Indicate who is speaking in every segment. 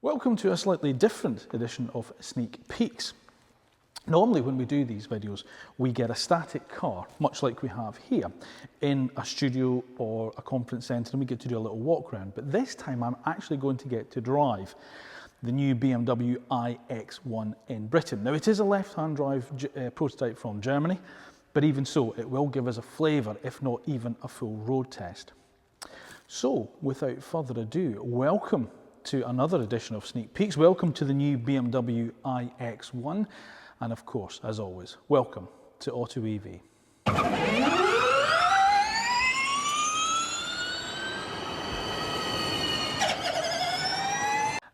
Speaker 1: Welcome to a slightly different edition of Sneak Peeks. Normally when we do these videos, we get a static car, much like we have here, in a studio or a conference centre, and we get to do a little walk around. But this time I'm actually going to get to drive the new BMW iX1 in Britain. Now it is a left-hand drive prototype from Germany, but even so, it will give us a flavour, if not even a full road test. So, without further ado, welcome to another edition of Sneak Peeks. Welcome to the new BMW iX1. And of course, as always, welcome to AutoEV.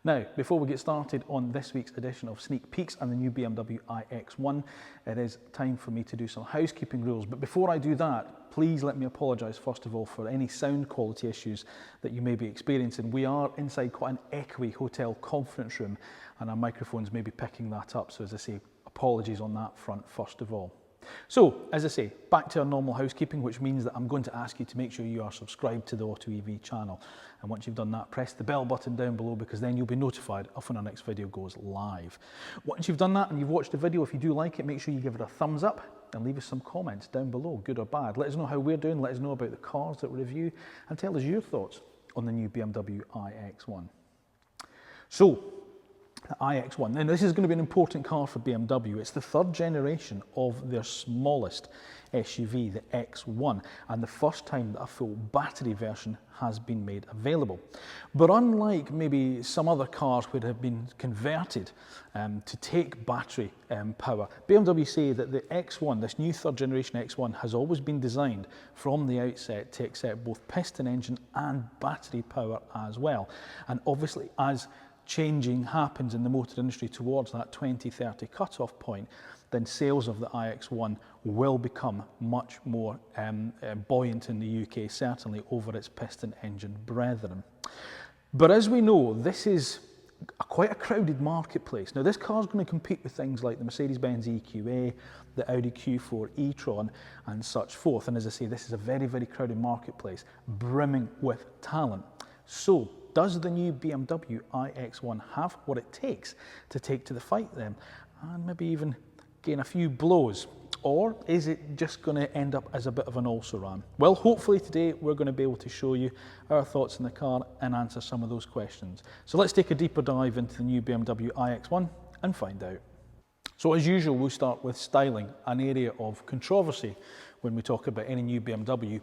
Speaker 1: Now, before we get started on this week's edition of Sneak Peeks and the new BMW iX1, it is time for me to do some housekeeping rules. But before I do that, please let me apologise first of all for any sound quality issues that you may be experiencing. We are inside quite an echoey hotel conference room and our microphones may be picking that up. So as I say, apologies on that front first of all. So, as I say, back to our normal housekeeping, which means that I'm going to ask you to make sure you are subscribed to the AutoEV channel. And once you've done that, press the bell button down below because then you'll be notified of when our next video goes live. Once you've done that and you've watched the video, if you do like it, make sure you give it a thumbs up and leave us some comments down below, good or bad. Let us know how we're doing, let us know about the cars that we review, and tell us your thoughts on the new BMW iX1. So, the iX1. Now this is going to be an important car for BMW. It's the third generation of their smallest SUV, the X1, and the first time that a full battery version has been made available. But unlike maybe some other cars where have been converted to take battery power, BMW say that the X1, this new third generation X1, has always been designed from the outset to accept both piston engine and battery power as well. And obviously, as changing happens in the motor industry towards that 2030 cut-off point, then sales of the iX1 will become much more buoyant in the UK, certainly over its piston engine brethren. But as we know, this is quite a crowded marketplace. Now this car is going to compete with things like the Mercedes-Benz EQA, the Audi Q4 e-tron and such forth. And as I say, this is a very, very crowded marketplace, brimming with talent. So, does the new BMW iX1 have what it takes to take to the fight then, and maybe even gain a few blows? Or is it just going to end up as a bit of an also-ran? Well, hopefully today we're going to be able to show you our thoughts on the car and answer some of those questions. So let's take a deeper dive into the new BMW iX1 and find out. So as usual, we'll start with styling, an area of controversy when we talk about any new BMW.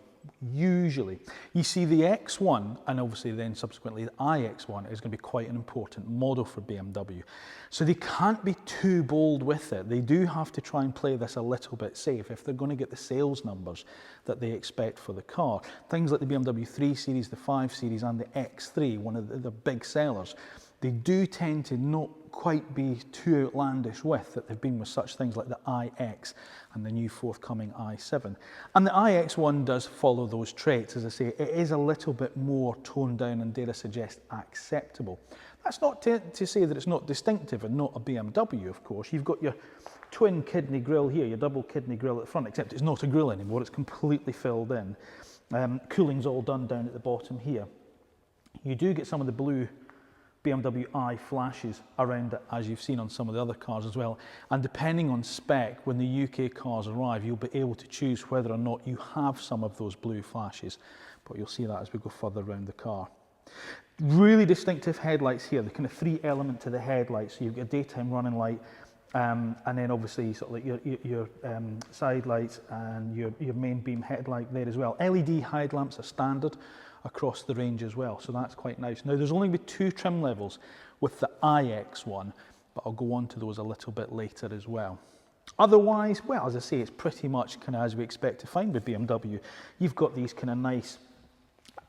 Speaker 1: Usually, you see the X1 and obviously then subsequently the iX1 is going to be quite an important model for BMW. So they can't be too bold with it. They do have to try and play this a little bit safe if they're going to get the sales numbers that they expect for the car. Things like the BMW 3 Series, the 5 Series and the X3, one of the big sellers, they do tend to not quite be too outlandish with that they've been with such things like the iX and the new forthcoming i7. And the iX1 does follow those traits. As I say, it is a little bit more toned down and, dare I suggest, acceptable. That's not to say that it's not distinctive and not a BMW, of course. You've got your twin kidney grille here, your double kidney grille at the front, except it's not a grille anymore, it's completely filled in. Cooling's all done down at the bottom here. You do get some of the blue BMW i flashes around it, as you've seen on some of the other cars as well. And depending on spec, when the UK cars arrive, you'll be able to choose whether or not you have some of those blue flashes. But you'll see that as we go further around the car. Really distinctive headlights here, the kind of three element to the headlights. So you've got a daytime running light, and then obviously sort of like your side lights and your main beam headlight there as well. LED headlamps are standard across the range as well, so that's quite nice. Now there's only going to be two trim levels with the iX1, but I'll go on to those a little bit later as well. Otherwise, well, as I say, it's pretty much kind of as we expect to find with BMW. You've got these kind of nice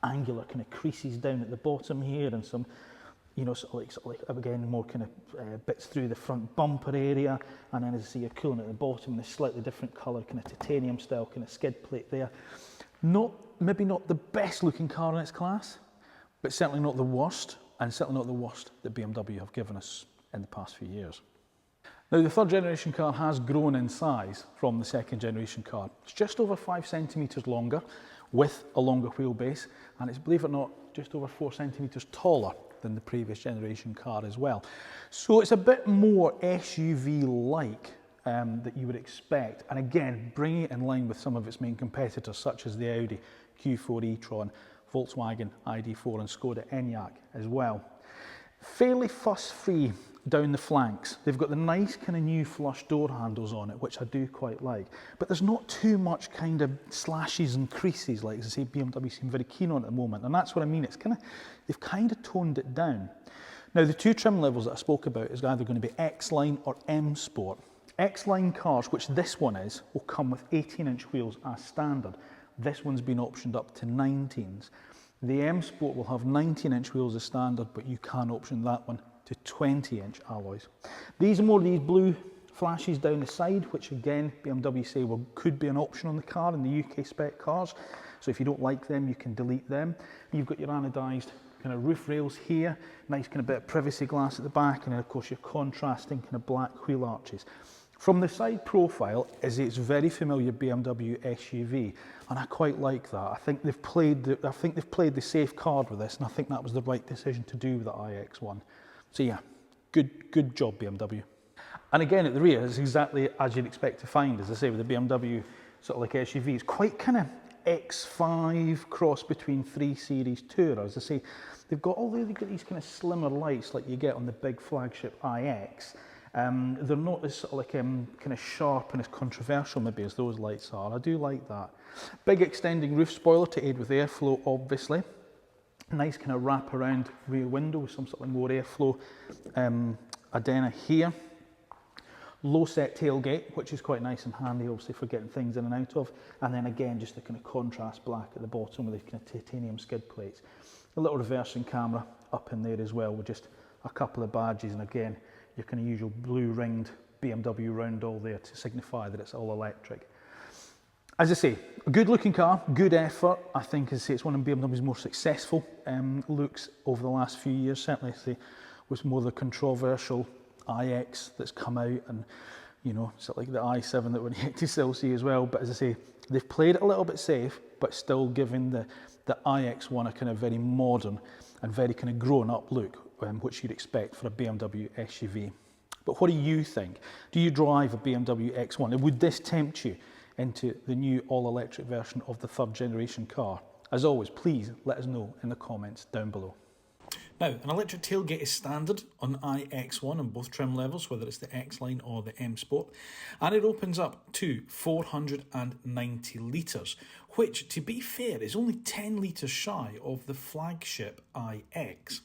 Speaker 1: angular kind of creases down at the bottom here and some, you know, sort of like again, more kind of bits through the front bumper area, and then as I see, you're cooling at the bottom, this slightly different colour, kind of titanium style kind of skid plate there. Maybe not the best looking car in its class, but certainly not the worst, and certainly not the worst that BMW have given us in the past few years. Now the third generation car has grown in size from the second generation car. It's just over 5 centimetres longer with a longer wheelbase, and it's, believe it or not, just over 4 centimetres taller than the previous generation car as well. So it's a bit more SUV-like that you would expect, and again, bringing it in line with some of its main competitors, such as the Audi Q4 e-tron, Volkswagen ID4 and Skoda Enyaq as well. Fairly fuss-free down the flanks. They've got the nice kind of new flush door handles on it, which I do quite like, but there's not too much kind of slashes and creases like, as I say, BMW seem very keen on at the moment, and that's what I mean. It's kind of, they've kind of toned it down. Now, the two trim levels that I spoke about is either going to be X-Line or M Sport. X-Line cars, which this one is, will come with 18-inch wheels as standard. This one's been optioned up to 19s. The M Sport will have 19-inch wheels as standard, but you can option that one to 20-inch alloys. These are more these blue flashes down the side, which again, BMW say could be an option on the car in the UK spec cars. So if you don't like them, you can delete them. You've got your anodised kind of roof rails here, nice kind of bit of privacy glass at the back, and then of course your contrasting kind of black wheel arches. From the side profile, it's very familiar BMW SUV, and I quite like that. I think they've played the safe card with this, and I think that was the right decision to do with the iX1. So yeah, good job BMW. And again, at the rear, it's exactly as you'd expect to find, as I say, with the BMW sort of like SUV. It's quite kind of X5 cross between 3 Series Tourer. As I say, they've got these kind of slimmer lights like you get on the big flagship iX. They're not as sort of like kind of sharp and as controversial maybe as those lights are. I do like that. Big extending roof spoiler to aid with airflow, obviously. Nice kind of wrap around rear window with some sort of more airflow adena here. Low set tailgate, which is quite nice and handy obviously for getting things in and out of. And then again, just the kind of contrast black at the bottom with the kind of titanium skid plates. A little reversing camera up in there as well with just a couple of badges, and again, your kind of usual blue ringed BMW round all there to signify that it's all electric. As I say, a good looking car, good effort. I think, as I say, it's one of BMW's more successful looks over the last few years. Certainly, I say, was more the controversial iX that's come out, and you know, sort of like the i7 that we're yet to still see as well. But as I say, they've played it a little bit safe, but still giving the iX1 a kind of very modern and very kind of grown up look, which you'd expect for a BMW SUV. But what do you think? Do you drive a BMW X1? And would this tempt you into the new all-electric version of the third generation car? As always, please let us know in the comments down below. Now, an electric tailgate is standard on iX1 on both trim levels, whether it's the X-Line or the M Sport, and it opens up to 490 litres, which, to be fair, is only 10 litres shy of the flagship iX.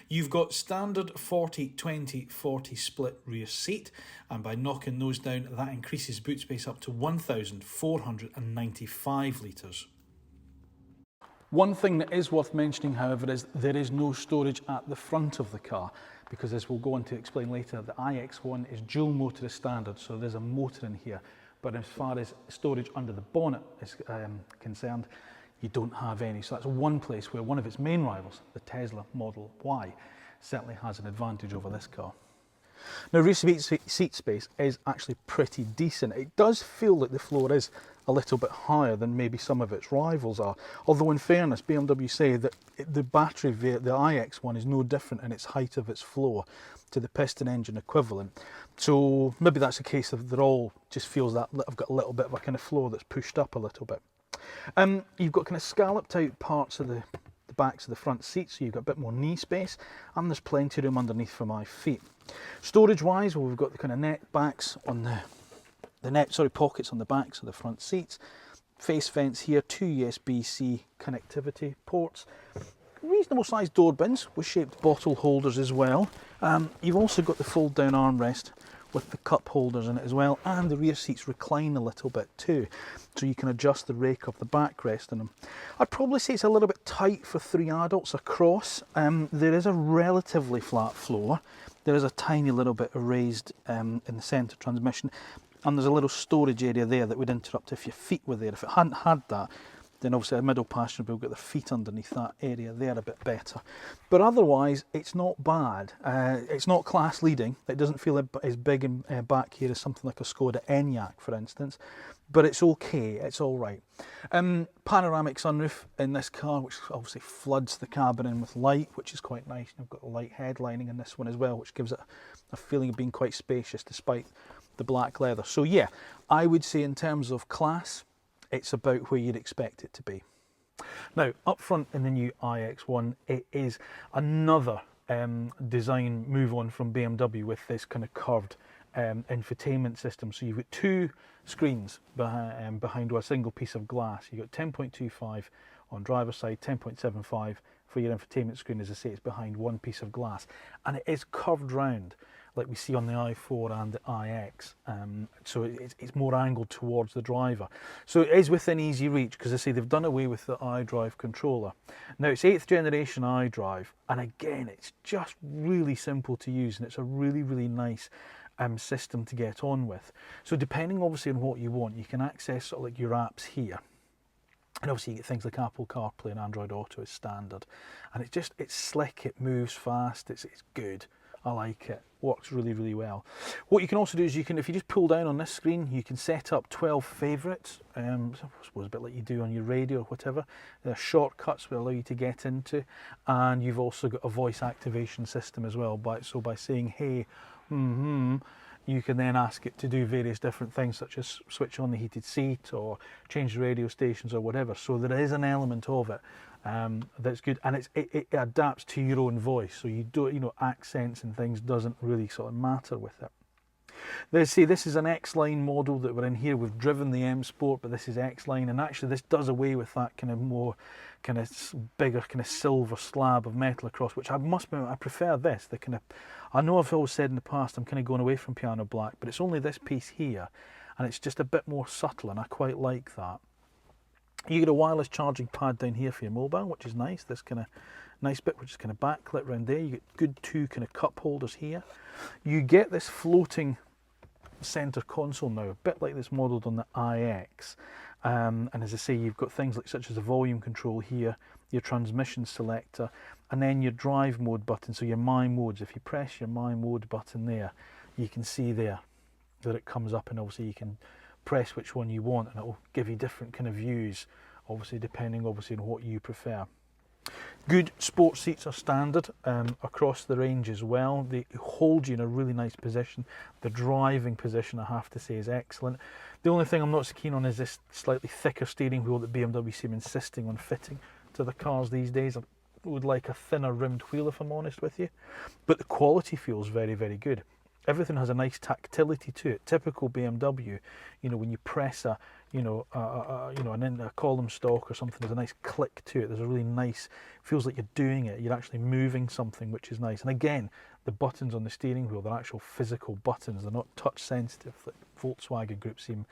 Speaker 1: You've got standard 40-20-40 split rear seat, and by knocking those down, that increases boot space up to 1,495 litres. One thing that is worth mentioning, however, is there is no storage at the front of the car, because as we'll go on to explain later, the iX1 is dual motor as standard, so there's a motor in here. But as far as storage under the bonnet is concerned, you don't have any. So that's one place where one of its main rivals, the Tesla Model Y, certainly has an advantage over this car. Now, rear seat space is actually pretty decent. It does feel that the floor is a little bit higher than maybe some of its rivals are. Although in fairness, BMW say that the battery, the iX1 is no different in its height of its floor to the piston engine equivalent. So maybe that's a case of they're all just feels that I've got a little bit of a kind of floor that's pushed up a little bit. You've got kind of scalloped out parts of the backs of the front seats, so you've got a bit more knee space, and there's plenty of room underneath for my feet. Storage wise, well, we've got the kind of net backs on pockets on the backs of the front seats, face vents here, 2 USB-C connectivity ports, reasonable sized door bins with shaped bottle holders as well. You've also got the fold down armrest with the cup holders in it as well, and the rear seats recline a little bit too, so you can adjust the rake of the backrest in them. I'd probably say it's a little bit tight for 3 adults across. There is a relatively flat floor, there is a tiny little bit of raised in the centre transmission, and there's a little storage area there that would interrupt if your feet were there. If it hadn't had that, then obviously a middle passenger will get their feet underneath that area there a bit better. But otherwise, it's not bad. It's not class leading. It doesn't feel as big in back here as something like a Skoda Enyaq, for instance. But it's okay, it's all right. Panoramic sunroof in this car, which obviously floods the cabin in with light, which is quite nice. And I've got the light headlining in this one as well, which gives it a feeling of being quite spacious despite the black leather. So yeah, I would say in terms of class, it's about where you'd expect it to be. Now, up front in the new iX1, it is another design move on from BMW with this kind of curved infotainment system. So you've got two screens behind a single piece of glass. You've got 10.25 on driver's side, 10.75 for your infotainment screen. As I say, it's behind one piece of glass, and it is curved round like we see on the i4 and the iX, so it's more angled towards the driver. So it is within easy reach, because I say they've done away with the iDrive controller. Now it's 8th generation iDrive, and again it's just really simple to use, and it's a really, really nice system to get on with. So depending obviously on what you want, you can access sort of like your apps here. And obviously you get things like Apple CarPlay and Android Auto as standard. And it's slick, it moves fast, it's good. I like it, works really, really well. What you can also do is if you just pull down on this screen, you can set up 12 favourites, I suppose a bit like you do on your radio or whatever. There are shortcuts will allow you to get into, and you've also got a voice activation system as well. So by saying, hey, you can then ask it to do various different things, such as switch on the heated seat or change the radio stations or whatever. So there is an element of it that's good, and it adapts to your own voice. So you don't, accents and things doesn't really sort of matter with it. Let's see, this is an X-Line model that we're in here. We've driven the M Sport, but this is X-Line, and actually this does away with that kind of more kind of bigger kind of silver slab of metal across, which I must admit I prefer this. The kind of, I know I've always said in the past I'm kind of going away from piano black, but it's only this piece here, and it's just a bit more subtle, and I quite like that. You get a wireless charging pad down here for your mobile, which is nice. This kind of nice bit, which is kind of backlit around there. You get good two kind of cup holders here. You get this floating center console now, a bit like this modelled on the iX. And as I say, you've got things like such as the volume control here, your transmission selector, and then your drive mode button. So your My Modes. If you press your My Mode button there, you can see there that it comes up, and obviously you can press which one you want, and it will give you different kind of views, obviously depending on what you prefer. Good sports seats are standard across the range as well. They hold you in a really nice position. The driving position, I have to say, is excellent. The only thing I'm not so keen on is this slightly thicker steering wheel that BMW seem insisting on fitting to the cars these days. I would like a thinner rimmed wheel, if I'm honest with you. But the quality feels very, very good. Everything has a nice tactility to it. Typical BMW, when you press a column stalk or something, there's a nice click to it. There's a really nice, feels like you're doing it. You're actually moving something, which is nice. And again, the buttons on the steering wheel, they're actual physical buttons. They're not touch sensitive that Volkswagen Group seem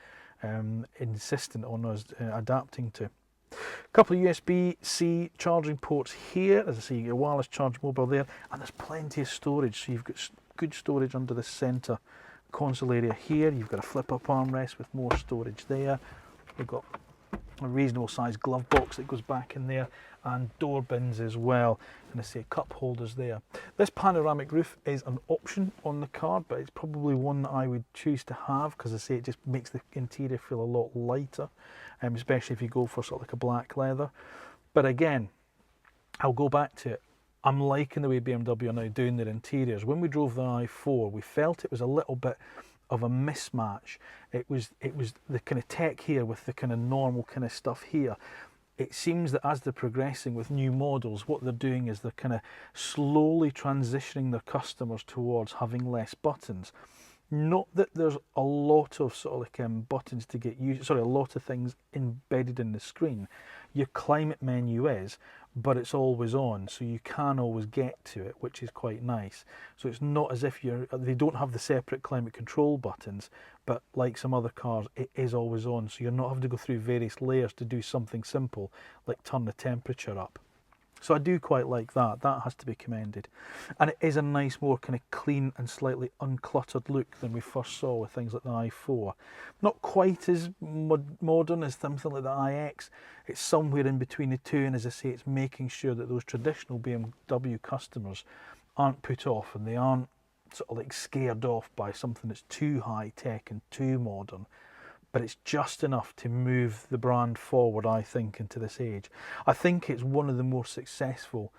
Speaker 1: insistent on us adapting to. A couple of USB-C charging ports here. As I say, you get a wireless charge mobile there, and there's plenty of storage. So you've got good storage under the centre console area here. You've got a flip-up armrest with more storage there. We've got a reasonable sized glove box that goes back in there, and door bins as well, and I say cup holders there. This panoramic roof is an option on the car, but it's probably one that I would choose to have, because I say it just makes the interior feel a lot lighter, especially if you go for sort of like a black leather. But again, I'll go back to it. I'm liking the way BMW are now doing their interiors. When we drove the i4, we felt it was a little bit of a mismatch. It was the kind of tech here with the kind of normal kind of stuff here. It seems that as they're progressing with new models, what they're doing is they're kind of slowly transitioning their customers towards having less buttons. Not that there's a lot of sort of like buttons to get used, a lot of things embedded in the screen. Your climate menu is, but it's always on, so you can always get to it, which is quite nice. So it's not as if they don't have the separate climate control buttons, but like some other cars, it is always on, so you're not having to go through various layers to do something simple, like turn the temperature up. So I do quite like that. That has to be commended. And it is a nice, more kind of clean and slightly uncluttered look than we first saw with things like the i4. Not quite as modern as something like the iX. It's somewhere in between the two, and as I say, it's making sure that those traditional BMW customers aren't put off and they aren't sort of like scared off by something that's too high tech and too modern. But it's just enough to move the brand forward, I think, into this age. I think it's one of the more successful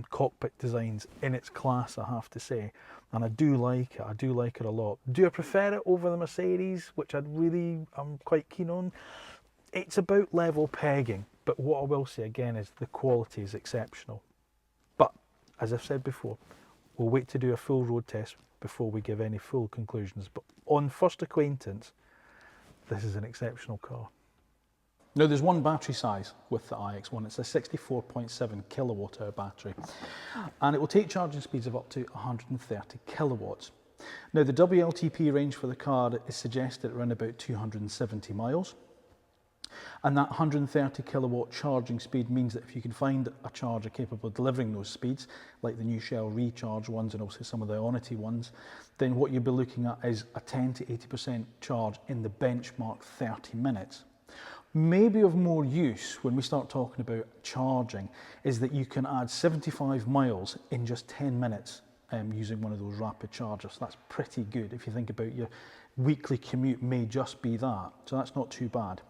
Speaker 1: cockpit designs in its class, I have to say. And I do like it. I do like it a lot. Do I prefer it over the Mercedes, which I'm quite keen on? It's about level pegging. But what I will say again is the quality is exceptional. But, as I've said before, we'll wait to do a full road test before we give any full conclusions. But on first acquaintance, this is an exceptional car. Now there's one battery size with the iX1. It's a 64.7 kilowatt hour battery, and it will take charging speeds of up to 130 kilowatts. Now the WLTP range for the car is suggested around about 270 miles. And that 130 kilowatt charging speed means that if you can find a charger capable of delivering those speeds, like the new Shell Recharge ones and also some of the Ionity ones, then what you'll be looking at is a 10 to 80% charge in the benchmark 30 minutes. Maybe of more use when we start talking about charging is that you can add 75 miles in just 10 minutes using one of those rapid chargers. So that's pretty good. If you think about your weekly commute may just be that, so that's not too bad.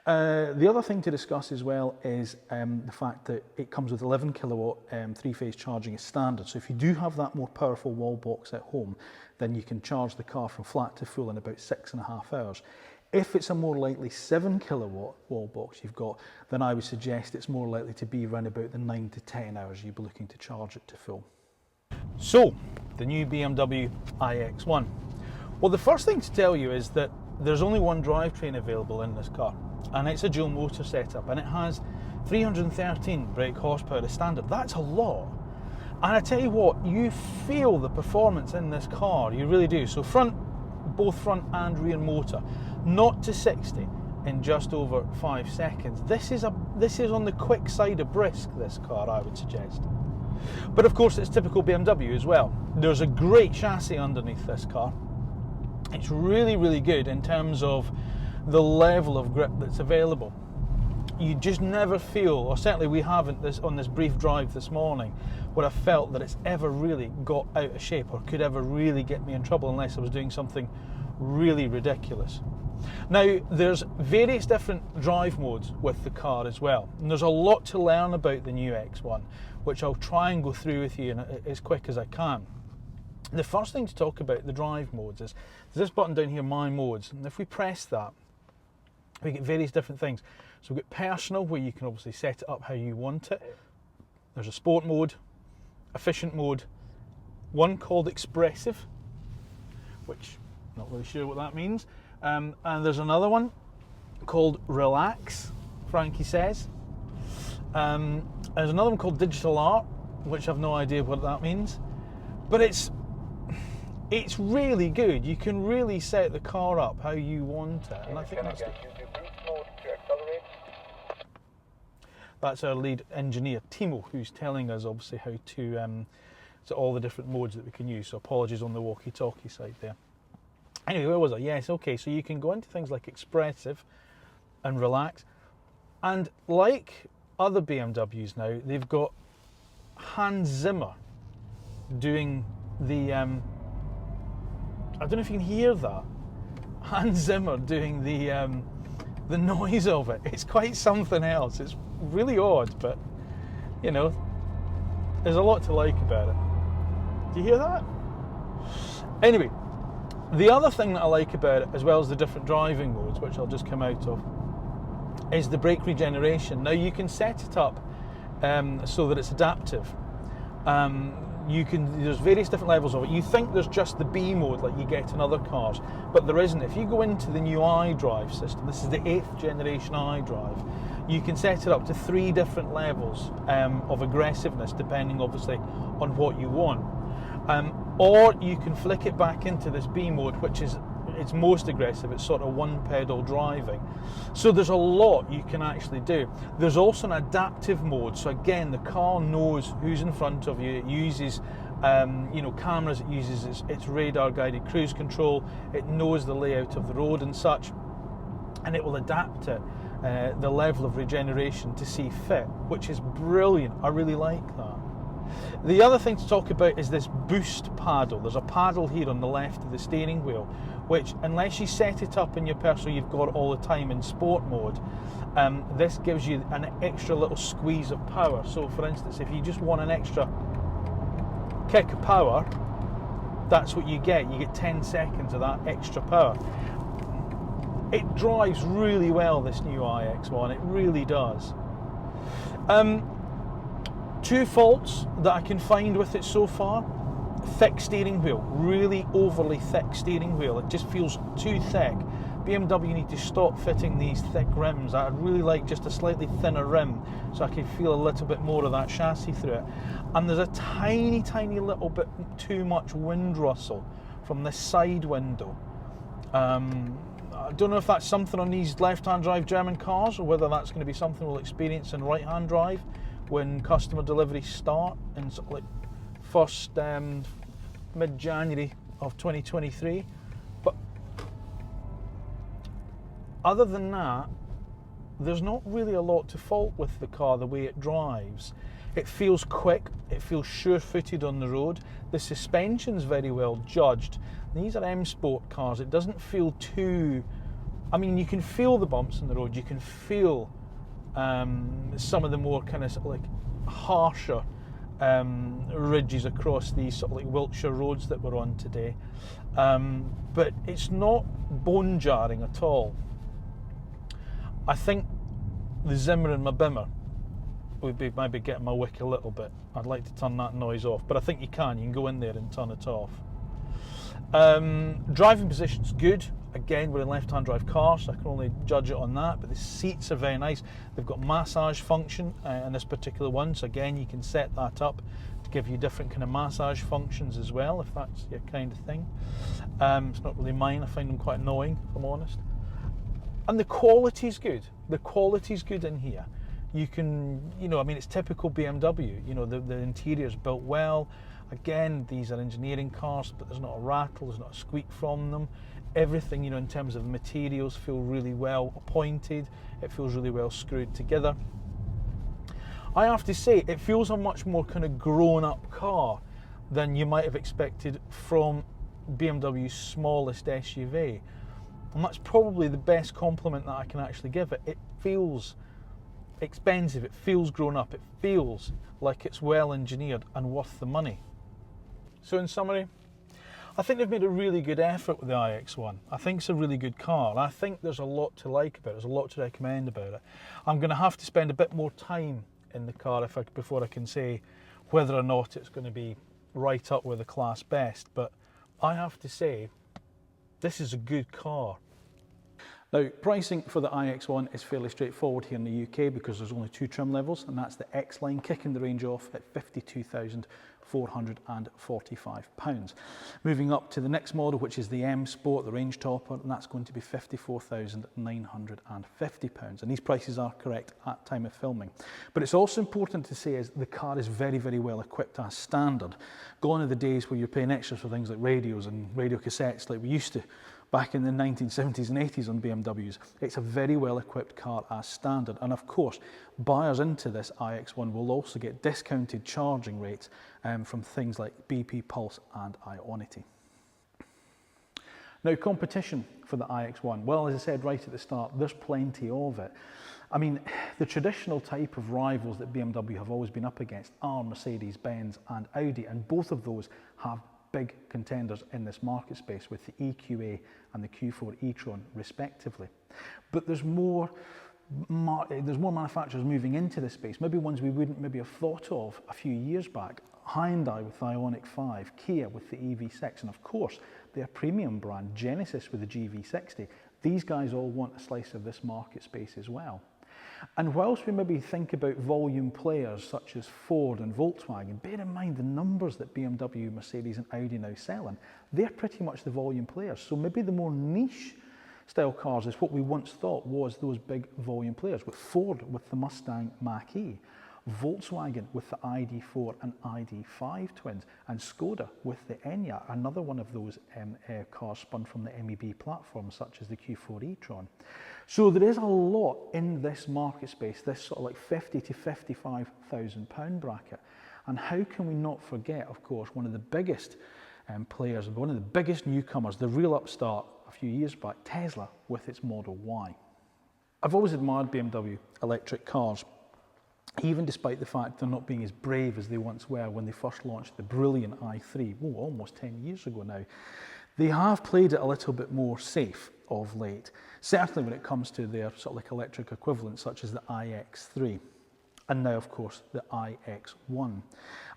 Speaker 1: The other thing to discuss as well is the fact that it comes with 11 kilowatt three-phase charging as standard. So if you do have that more powerful wall box at home, then you can charge the car from flat to full in about 6.5 hours. If it's a more likely 7 kilowatt wall box you've got, then I would suggest it's more likely to be around about the 9 to 10 hours you'd be looking to charge it to full. So, the new BMW iX1. Well, the first thing to tell you is that there's only one drivetrain available in this car, and it's a dual motor setup, and it has 313 brake horsepower as standard. That's a lot. And I tell you what, you feel the performance in this car, you really do. So both front and rear motor, 0 to 60 in just over 5 seconds. This is on the quick side of brisk, this car, I would suggest. But of course it's typical BMW as well. There's a great chassis underneath this car. It's really, really good in terms of the level of grip that's available. You just never feel, or certainly we haven't on this brief drive this morning, where I felt that it's ever really got out of shape or could ever really get me in trouble unless I was doing something really ridiculous. Now, there's various different drive modes with the car as well, and there's a lot to learn about the new X1, which I'll try and go through with you as quick as I can. The first thing to talk about the drive modes is this button down here, My Modes, and if we press that, we get various different things. So we've got personal, where you can obviously set it up how you want it. There's a sport mode, efficient mode, one called expressive, which I'm not really sure what that means. And there's another one called relax, Frankie says. There's another one called digital art, which I've no idea what that means. But it's really good. You can really set the car up how you want it, and I think that's our lead engineer Timo, who's telling us obviously how to so all the different modes that we can use. So apologies on the walkie-talkie side there. Anyway, where was I? Yes, okay. So you can go into things like expressive and relax, and like other BMWs now, they've got Hans Zimmer doing the I don't know if you can hear that. Hans Zimmer doing the noise of it. It's quite something else. It's really odd, but you know, there's a lot to like about it. Do you hear that? Anyway, the other thing that I like about it, as well as the different driving modes, which I'll just come out of, is the brake regeneration. Now you can set it up so that it's adaptive. There's various different levels of it. You think there's just the B mode like you get in other cars, but there isn't. If you go into the new iDrive system, this is the 8th generation iDrive, you can set it up to 3 different levels of aggressiveness, depending obviously on what you want. Or you can flick it back into this B mode, which is it's most aggressive, it's sort of one pedal driving. So there's a lot you can actually do. There's also an adaptive mode. So again, the car knows who's in front of you. It uses cameras, it uses its radar guided cruise control, it knows the layout of the road and such, and it will adapt it, the level of regeneration to see fit, which is brilliant. I really like that. The other thing to talk about is this boost paddle. There's a paddle here on the left of the steering wheel, which, unless you set it up in your personal, you've got it all the time in sport mode, this gives you an extra little squeeze of power. So for instance, if you just want an extra kick of power, that's what you get. You get 10 seconds of that extra power. It drives really well, this new iX1, it really does. Two faults that I can find with it so far: thick steering wheel, really overly thick steering wheel. It just feels too thick. BMW need to stop fitting these thick rims. I'd really like just a slightly thinner rim so I can feel a little bit more of that chassis through it. And there's a tiny, tiny little bit too much wind rustle from the side window. I don't know if that's something on these left-hand drive German cars, or whether that's going to be something we'll experience in right-hand drive when customer deliveries start in sort of like first mid-January of 2023. But other than that, there's not really a lot to fault with the car, the way it drives. It feels quick, it feels sure-footed on the road. The suspension's very well judged. These are M Sport cars. It doesn't feel too... I mean, you can feel the bumps in the road. You can feel some of the more kind of, sort of like harsher ridges across these sort of like Wiltshire roads that we're on today. But it's not bone jarring at all. I think the Zimmer and my Bimmer would be maybe getting my wick a little bit. I'd like to turn that noise off, but I think you can go in there and turn it off. Driving position's good. Again, we're in left-hand drive car, so I can only judge it on that, but the seats are very nice. They've got massage function in this particular one, so again, you can set that up to give you different kind of massage functions as well, if that's your kind of thing. It's not really mine. I find them quite annoying, if I'm honest. And the quality's good. The quality's good in here. You can, I mean, it's typical BMW. The interior's built well. Again, these are engineering cars, but there's not a rattle, there's not a squeak from them. Everything, in terms of the materials, feel really well appointed. It feels really well screwed together. I have to say, it feels a much more kind of grown-up car than you might have expected from BMW's smallest SUV. And that's probably the best compliment that I can actually give it. It feels expensive, it feels grown up, it feels like it's well engineered and worth the money. So in summary, I think they've made a really good effort with the iX1. I think it's a really good car, and I think there's a lot to like about it. There's a lot to recommend about it. I'm going to have to spend a bit more time in the car before I can say whether or not it's going to be right up with the class best, but I have to say, this is a good car. Now, pricing for the iX1 is fairly straightforward here in the UK because there's only two trim levels, and that's the X line, kicking the range off at £52,445. Moving up to the next model, which is the M Sport, the range topper, and that's going to be £54,950. And these prices are correct at time of filming. But it's also important to say is the car is very, very well equipped as standard. Gone are the days where you're paying extras for things like radios and radio cassettes like we used to back in the 1970s and 80s on BMWs. It's a very well equipped car as standard, and of course buyers into this iX1 will also get discounted charging rates from things like BP Pulse and Ionity. Now, competition for the iX1, well, as I said right at the start, there's plenty of it. I mean, the traditional type of rivals that BMW have always been up against are Mercedes, Benz and Audi, and both of those have big contenders in this market space with the EQA and the Q4 e-tron respectively. But there's more manufacturers moving into this space, maybe ones we wouldn't maybe have thought of a few years back. Hyundai with the Ioniq 5, Kia with the EV6, and of course their premium brand Genesis with the GV60. These guys all want a slice of this market space as well. And whilst we maybe think about volume players such as Ford and Volkswagen, bear in mind the numbers that BMW, Mercedes and Audi now selling, they're pretty much the volume players. So maybe the more niche style cars is what we once thought was those big volume players, with Ford with the Mustang Mach-E, Volkswagen with the ID4 and ID5 twins, and Skoda with the Enyaq, another one of those cars spun from the MEB platform, such as the Q4 e-tron. So there is a lot in this market space, this sort of like 50 to 55,000 pound bracket. And how can we not forget, of course, one of the biggest players, one of the biggest newcomers, the real upstart a few years back, Tesla with its Model Y. I've always admired BMW electric cars, even despite the fact they're not being as brave as they once were when they first launched the brilliant i3, almost 10 years ago now. They have played it a little bit more safe of late, certainly when it comes to their sort of like electric equivalents such as the iX3, and now of course the iX1.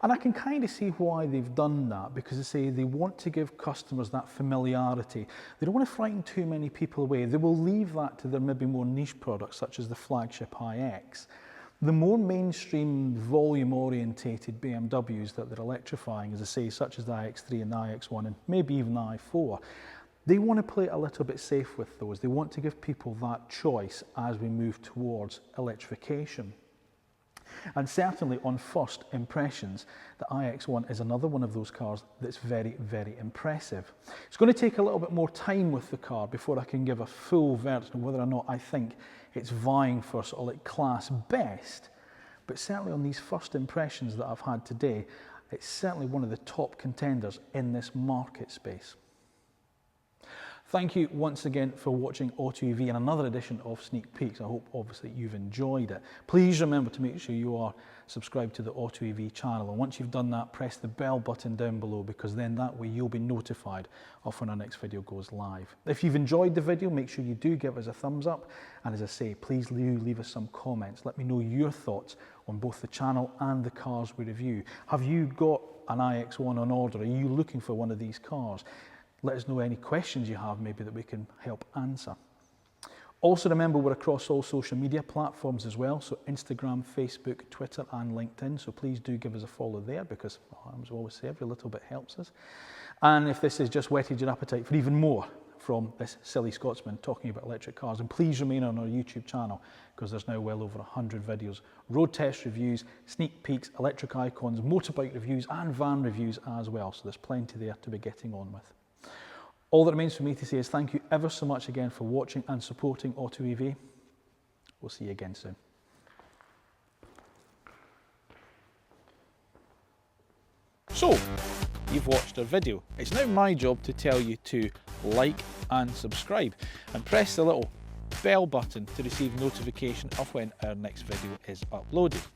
Speaker 1: And I can kind of see why they've done that, because they say they want to give customers that familiarity. They don't want to frighten too many people away. They will leave that to their maybe more niche products such as the flagship iX. The more mainstream volume-orientated BMWs that they're electrifying, as I say, such as the iX3 and the iX1 and maybe even the i4, they want to play it a little bit safe with those. They want to give people that choice as we move towards electrification. And certainly on first impressions, the iX1 is another one of those cars that's very, very impressive. It's going to take a little bit more time with the car before I can give a full verdict on whether or not I think it's vying for sort of like class best. But certainly on these first impressions that I've had today, it's certainly one of the top contenders in this market space. Thank you once again for watching AutoEV and another edition of Sneak Peeks. I hope obviously you've enjoyed it. Please remember to make sure you are subscribed to the AutoEV channel, and once you've done that, press the bell button down below, because then that way you'll be notified of when our next video goes live. If you've enjoyed the video, make sure you do give us a thumbs up, and as I say, please do leave us some comments. Let me know your thoughts on both the channel and the cars we review. Have you got an iX1 on order? Are you looking for one of these cars? Let us know any questions you have maybe that we can help answer. Also remember, we're across all social media platforms as well, so Instagram, Facebook, Twitter and LinkedIn, so please do give us a follow there, because as I always say, every little bit helps us. And if this has just whetted your appetite for even more from this silly Scotsman talking about electric cars, then please remain on our YouTube channel, because there's now well over 100 videos, road test reviews, sneak peeks, electric icons, motorbike reviews and van reviews as well, so there's plenty there to be getting on with. All that remains for me to say is thank you ever so much again for watching and supporting AutoEV. We'll see you again soon. So, you've watched our video. It's now my job to tell you to like and subscribe, and press the little bell button to receive notification of when our next video is uploaded.